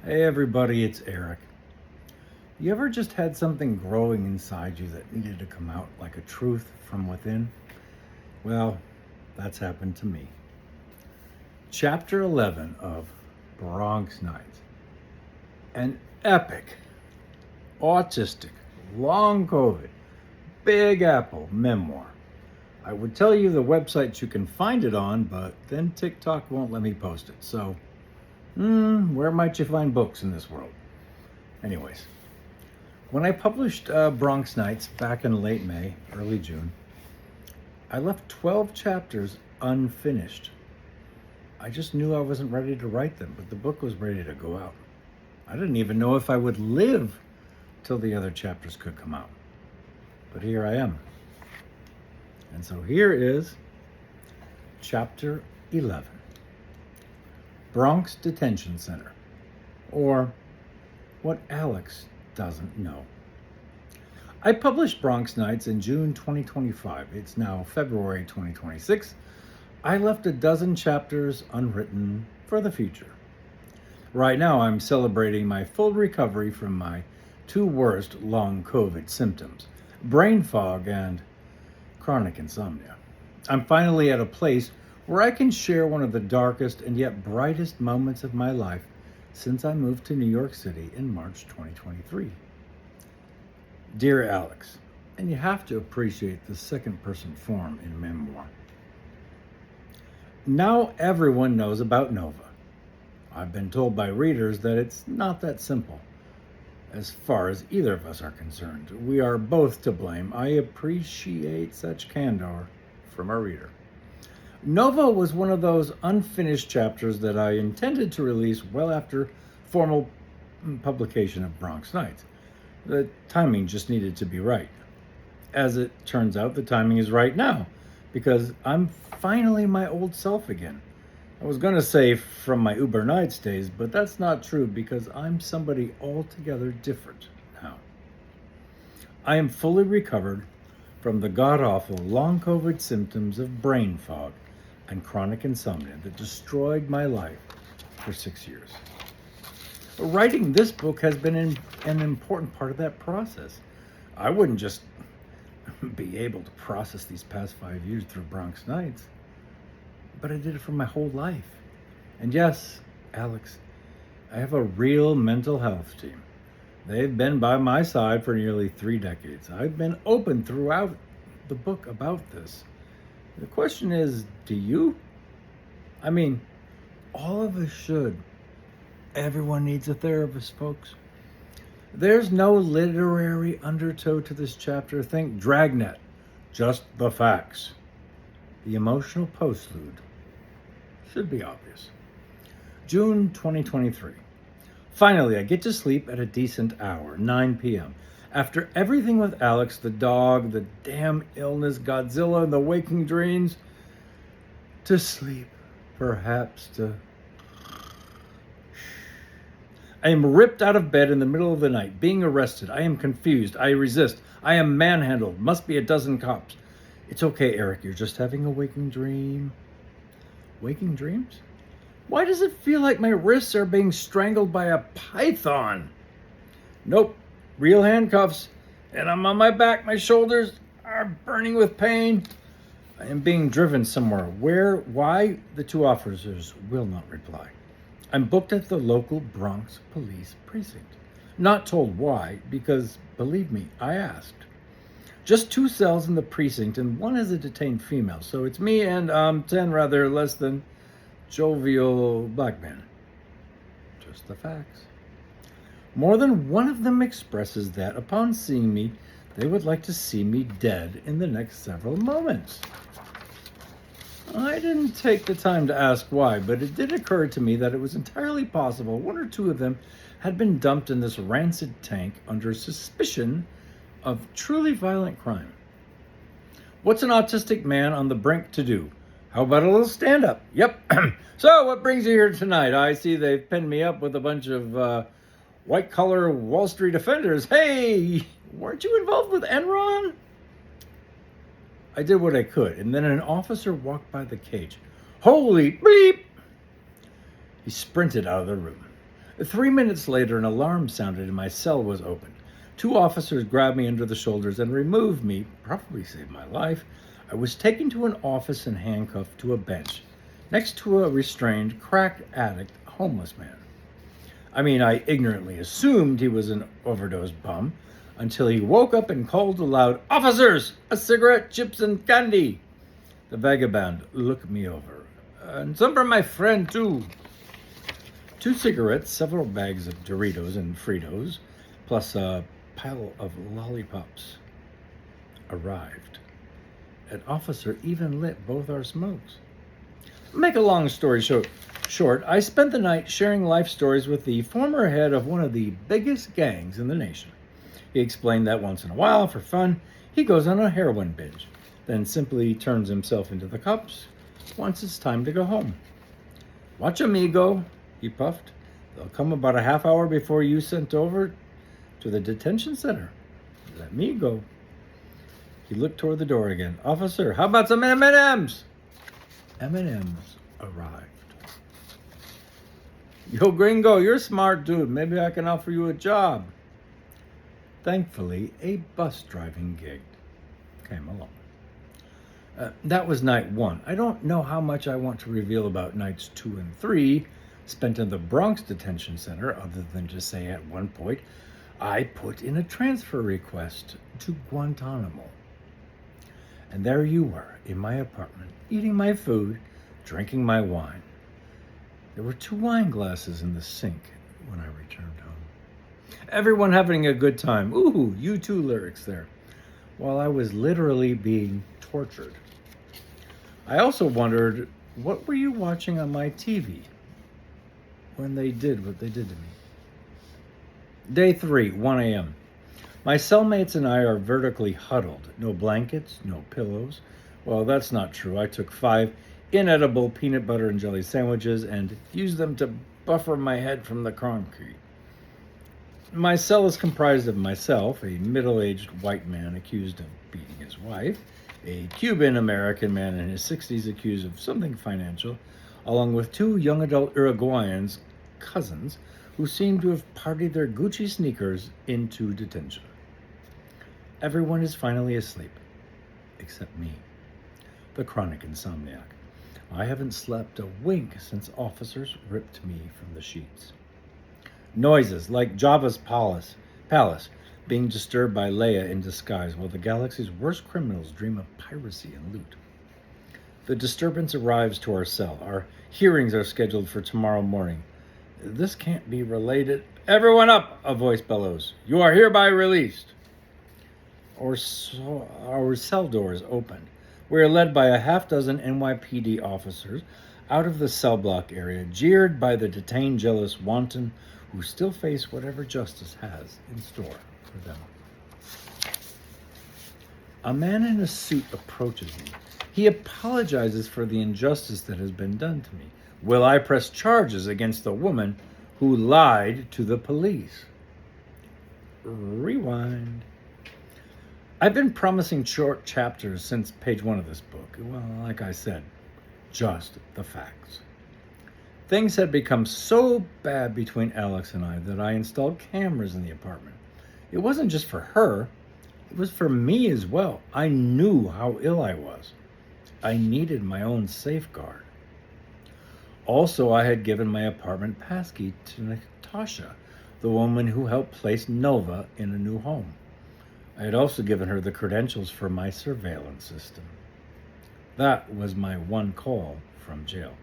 Hey everybody, it's Eric. You ever just had something growing inside you that needed to come out like a truth from within? Well, that's happened to me. Chapter 11 of Bronx Nights. An epic, autistic, long COVID, Big Apple memoir. I would tell you the website you can find it on, but then TikTok won't let me post it. So, where might you find books in this world? Anyways, when I published Bronx Nights back in late May, early June, I left 12 chapters unfinished. I just knew I wasn't ready to write them, but the book was ready to go out. I didn't even know if I would live till the other chapters could come out. But here I am. And so here is Chapter 11. Bronx Detention Center, or What Alex Doesn't Know. I published Bronx Nights in June 2025. It's now February 2026. I left a dozen chapters unwritten for the future. Right now, I'm celebrating my full recovery from my two worst long COVID symptoms, brain fog and chronic insomnia. I'm finally at a place where I can share one of the darkest and yet brightest moments of my life since I moved to New York City in March 2023. Dear Alex, and you have to appreciate the second person form in memoir. Now everyone knows about Nova. I've been told by readers that it's not that simple. As far as either of us are concerned, we are both to blame. I appreciate such candor from a reader. Nova was one of those unfinished chapters that I intended to release well after formal publication of Bronx Nights. The timing just needed to be right. As it turns out, the timing is right now, because I'm finally my old self again. I was going to say from my Uber Nights days, but that's not true because I'm somebody altogether different now. I am fully recovered from the god-awful long COVID symptoms of brain fog and chronic insomnia that destroyed my life for 6 years. Writing this book has been an important part of that process. I wouldn't just be able to process these past 5 years through Bronx Nights, but I did it for my whole life. And yes, Alex, I have a real mental health team. They've been by my side for nearly 3 decades. I've been open throughout the book about this. The question is, do you? I mean, all of us should. Everyone needs a therapist, folks. There's no literary undertow to this chapter. Think Dragnet, just the facts. The emotional postlude should be obvious. June 2023. Finally, I get to sleep at a decent hour, 9 p.m. After everything with Alex, the dog, the damn illness, Godzilla, and the waking dreams, to sleep, perhaps to... I am ripped out of bed in the middle of the night, being arrested. I am confused. I resist. I am manhandled. Must be a dozen cops. It's okay, Eric. You're just having a waking dream. Waking dreams? Why does it feel like my wrists are being strangled by a python? Nope. Real handcuffs. And I'm on my back. My shoulders are burning with pain. I am being driven somewhere. Where? Why? The two officers will not reply. I'm booked at the local Bronx police precinct. Not told why, because, believe me, I asked. Just 2 cells in the precinct, and one is a detained female. So it's me and 10 rather less than jovial black men. Just the facts. More than one of them expresses that upon seeing me, they would like to see me dead in the next several moments. I didn't take the time to ask why, but it did occur to me that it was entirely possible 1 or 2 of them had been dumped in this rancid tank under suspicion of truly violent crime. What's an autistic man on the brink to do? How about a little stand-up? Yep. So, what brings you here tonight? I see they've pinned me up with a bunch of white-collar Wall Street offenders. Hey, weren't you involved with Enron? I did what I could, and then an officer walked by the cage. Holy bleep! He sprinted out of the room. 3 minutes later, an alarm sounded and my cell was opened. 2 officers grabbed me under the shoulders and removed me, probably saved my life. I was taken to an office and handcuffed to a bench next to a restrained, crack addict, homeless man. I ignorantly assumed he was an overdose bum until he woke up and called aloud, "Officers, a cigarette, chips, and candy." The vagabond looked me over. "And some for my friend, too." 2 cigarettes, several bags of Doritos and Fritos, plus a pile of lollipops arrived. An officer even lit both our smokes. Make a long story short, I spent the night sharing life stories with the former head of one of the biggest gangs in the nation. He explained that once in a while, for fun, he goes on a heroin binge, then simply turns himself into the cops once it's time to go home. "Watch amigo," he puffed. "They'll come about a half hour before you sent over to the detention center. Let me go." He looked toward the door again. "Officer, how about some M&Ms?" M&Ms arrived. "Yo, gringo, you're a smart dude. Maybe I can offer you a job." Thankfully, a bus driving gig came along. That was night 1. I don't know how much I want to reveal about nights 2 and 3 spent in the Bronx Detention Center, other than to say at one point, I put in a transfer request to Guantanamo. And there you were, in my apartment, eating my food, drinking my wine. There were 2 wine glasses in the sink when I returned home. Everyone having a good time. Ooh, U2 lyrics there. While I was literally being tortured. I also wondered, what were you watching on my TV when they did what they did to me? Day 3, 1 a.m. My cellmates and I are vertically huddled. No blankets, no pillows. Well, that's not true. I took 5 inedible peanut butter and jelly sandwiches and used them to buffer my head from the concrete. My cell is comprised of myself, a middle-aged white man accused of beating his wife, a Cuban-American man in his 60s accused of something financial, along with 2 young adult Uruguayans, cousins, who seem to have partied their Gucci sneakers into detention. Everyone is finally asleep, except me, the chronic insomniac. I haven't slept a wink since officers ripped me from the sheets. Noises like Jabba's palace being disturbed by Leia in disguise while the galaxy's worst criminals dream of piracy and loot. The disturbance arrives to our cell. Our hearings are scheduled for tomorrow morning. This can't be related. "Everyone up," a voice bellows. "You are hereby released." Our cell doors open. We are led by a half-dozen NYPD officers out of the cell block area, jeered by the detained jealous wanton who still face whatever justice has in store for them. A man in a suit approaches me. He apologizes for the injustice that has been done to me. Will I press charges against the woman who lied to the police? Rewind. I've been promising short chapters since page 1 of this book. Well, like I said, just the facts. Things had become so bad between Alex and I that I installed cameras in the apartment. It wasn't just for her, it was for me as well. I knew how ill I was. I needed my own safeguard. Also, I had given my apartment passkey to Natasha, the woman who helped place Nova in a new home. I had also given her the credentials for my surveillance system. That was my one call from jail.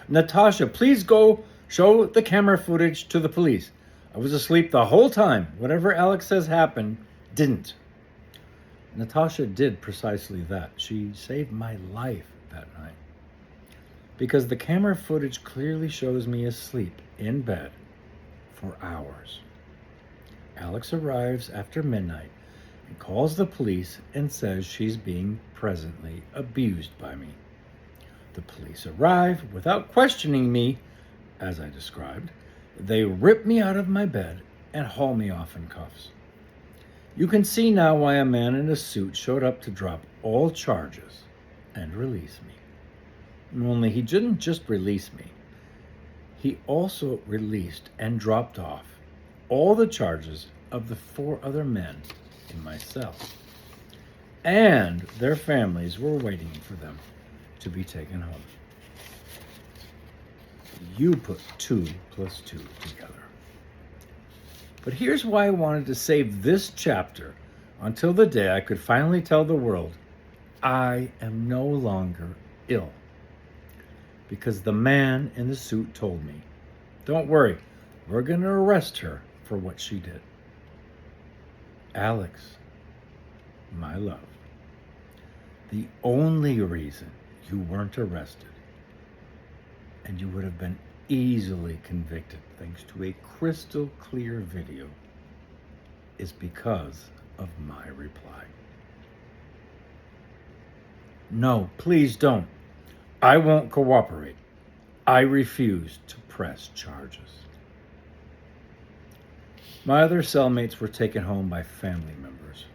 "Natasha, please go show the camera footage to the police. I was asleep the whole time. Whatever Alex says happened, didn't." Natasha did precisely that. She saved my life that night. Because the camera footage clearly shows me asleep in bed for hours. Alex arrives after midnight and calls the police and says she's being presently abused by me. The police arrive without questioning me, as I described. They rip me out of my bed and haul me off in cuffs. You can see now why a man in a suit showed up to drop all charges and release me. Only he didn't just release me. He also released and dropped off all the charges of the 4 other men in my cell. And their families were waiting for them to be taken home. You put 2 plus 2 together. But here's why I wanted to save this chapter until the day I could finally tell the world I am no longer ill. Because the man in the suit told me, don't worry, we're going to arrest her for what she did. Alex, my love, the only reason you weren't arrested, and you would have been easily convicted thanks to a crystal clear video, is because of my reply. No, please don't. I won't cooperate. I refuse to press charges. My other cellmates were taken home by family members,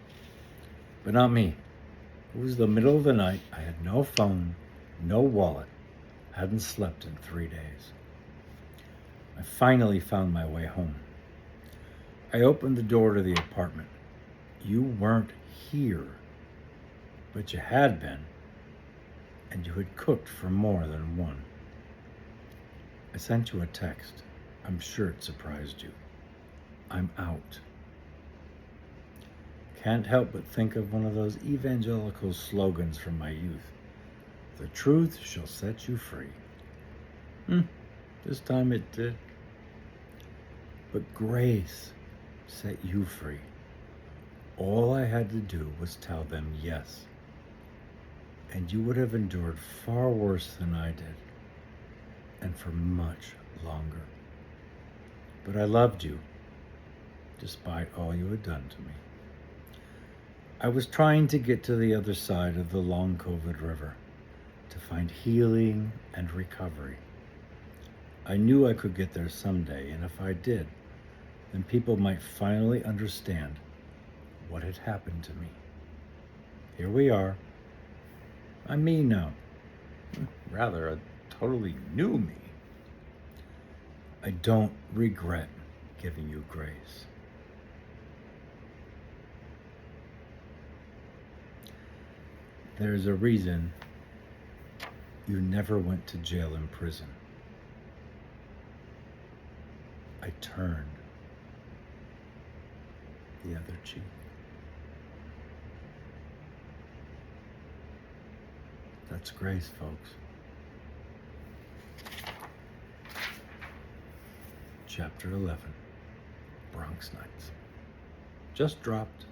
but not me. It was the middle of the night. I had no phone, no wallet, hadn't slept in 3 days. I finally found my way home. I opened the door to the apartment. You weren't here, but you had been, and you had cooked for more than one. I sent you a text. I'm sure it surprised you. I'm out. Can't help but think of one of those evangelical slogans from my youth. The truth shall set you free. This time it did. But grace set you free. All I had to do was tell them yes. And you would have endured far worse than I did, and for much longer. But I loved you, despite all you had done to me. I was trying to get to the other side of the long COVID river, to find healing and recovery. I knew I could get there someday, and if I did, then people might finally understand what had happened to me. Here we are. I'm me now. Rather, a totally new me. I don't regret giving you grace. There's a reason you never went to jail and prison. I turned the other cheek. That's grace, folks. Chapter 11, Bronx Nights. Just dropped